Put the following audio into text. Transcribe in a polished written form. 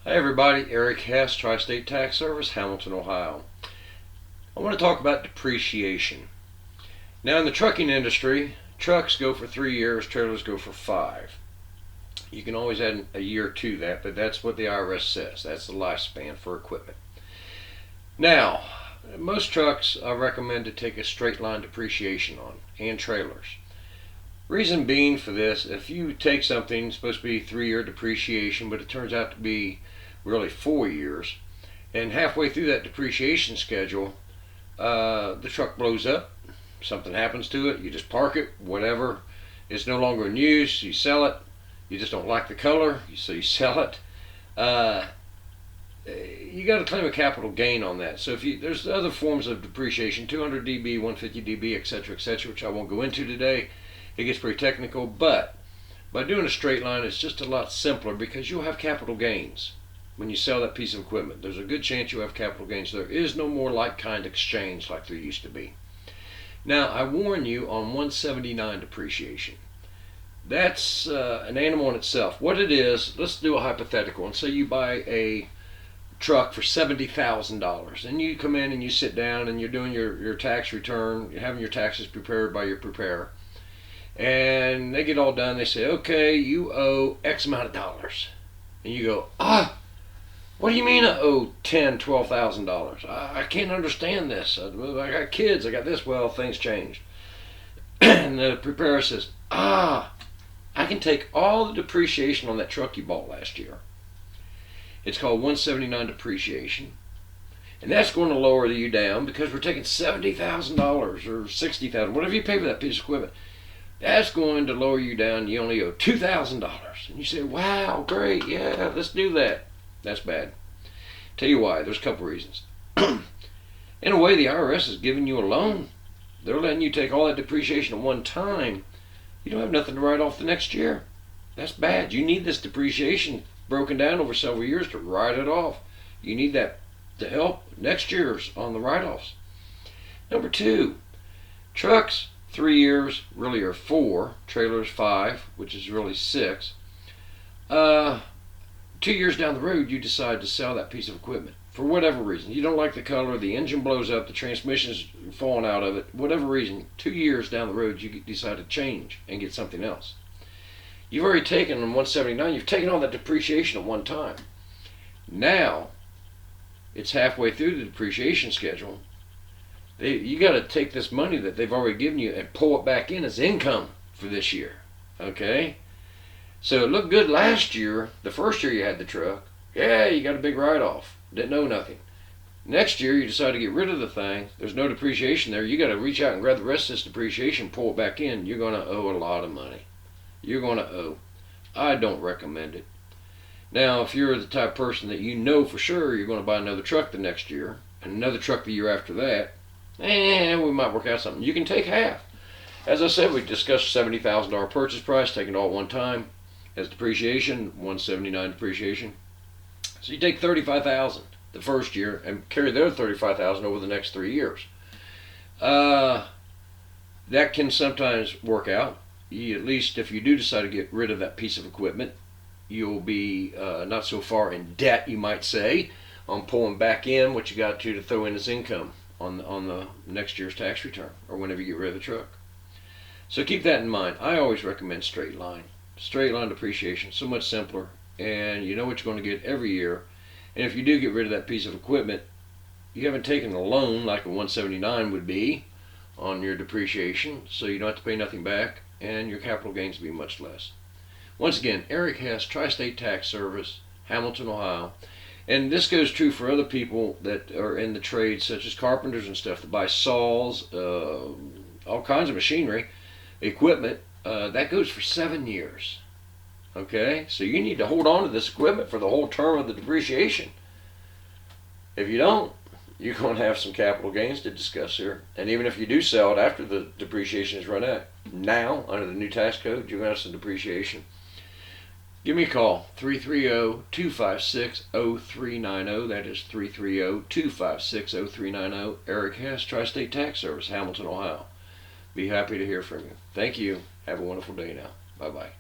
Hi everybody, Eric Hess, Tri-State Tax Service, Hamilton, Ohio. I want to talk about depreciation. Now in the trucking industry, trucks go for 3 years, trailers go for 5. You can always add a year to that, but that's what the IRS says. That's the lifespan for equipment. Now, most trucks I recommend to take a straight line depreciation on, and trailers. Reason being for this, if you take something supposed to be 3-year depreciation, but it turns out to be really 4 years, and halfway through that depreciation schedule, the truck blows up, something happens to it, you just park it, whatever, it's no longer in use, you sell it, you just don't like the color, so you sell it. You got to claim a capital gain on that. So there's other forms of depreciation, 200 dB, 150 dB, etc., which I won't go into today. It gets pretty technical, but by doing a straight line, it's just a lot simpler because you'll have capital gains when you sell that piece of equipment. There's a good chance you'll have capital gains. There is no more like-kind exchange like there used to be. Now, I warn you on 179 depreciation. That's an animal in itself. What it is, let's do a hypothetical and say you buy a truck for $70,000 and you come in and you sit down and you're doing your tax return, you're having your taxes prepared by your preparer, and they get all done. They say, okay, you owe X amount of dollars, and you go, what do you mean I owe $10,000, $12,000? I can't understand this. I got kids, I got this. Well, things changed. And the preparer says, I can take all the depreciation on that truck you bought last year. It's called 179 depreciation. And that's going to lower you down because we're taking $70,000 or $60,000, whatever you pay for that piece of equipment. That's going to lower you down. You only owe $2,000. And you say, wow, great, yeah, let's do that. That's bad. Tell you why. There's a couple reasons. In a way, the IRS is giving you a loan. They're letting you take all that depreciation at one time. You don't have nothing to write off the next year. That's bad. You need this depreciation broken down over several years to write it off. You need that to help next year's on the write-offs. Number two, trucks, 3 years really are 4, trailers 5, which is really 6. 2 years down the road, you decide to sell that piece of equipment for whatever reason. You don't like the color, the engine blows up, the transmission's falling out of it, whatever reason. 2 years down the road, you decide to change and get something else. You've already taken on 179, you've taken all that depreciation at one time. Now, it's halfway through the depreciation schedule. You got to take this money that they've already given you and pull it back in as income for this year. Okay? So it looked good last year, the first year you had the truck. Yeah, you got a big write-off. Didn't owe nothing. Next year you decide to get rid of the thing. There's no depreciation there. You got to reach out and grab the rest of this depreciation, pull it back in. You're going to owe a lot of money. You're going to owe. I don't recommend it. Now, if you're the type of person that you know for sure you're going to buy another truck the next year, and another truck the year after that, we might work out something. You can take half. As I said, we discussed $70,000 purchase price, taking it all at one time as depreciation, 179 depreciation. So you take $35,000 the first year and carry the other $35,000 over the next 3 years. That can sometimes work out. At least if you do decide to get rid of that piece of equipment, you'll be not so far in debt, you might say, on pulling back in what you got to throw in as income on the next year's tax return or whenever you get rid of the truck. So keep that in mind. I always recommend straight line depreciation. So much simpler, and you know what you're going to get every year. And if you do get rid of that piece of equipment, you haven't taken a loan like a 179 would be on your depreciation, so you don't have to pay nothing back, and your capital gains will be much less. Once again, Eric Hess, Tri-State Tax Service, Hamilton, Ohio. And this goes true for other people that are in the trade, such as carpenters and stuff, that buy saws, all kinds of machinery, equipment. That goes for 7 years. Okay? So you need to hold on to this equipment for the whole term of the depreciation. If you don't, you're going to have some capital gains to discuss here. And even if you do sell it after the depreciation is run out, now, under the new tax code, you're going to have some depreciation. Give me a call, 330-256-0390. That is 330-256-0390. Eric Hess, Tri-State Tax Service, Hamilton, Ohio. Be happy to hear from you. Thank you. Have a wonderful day now. Bye-bye.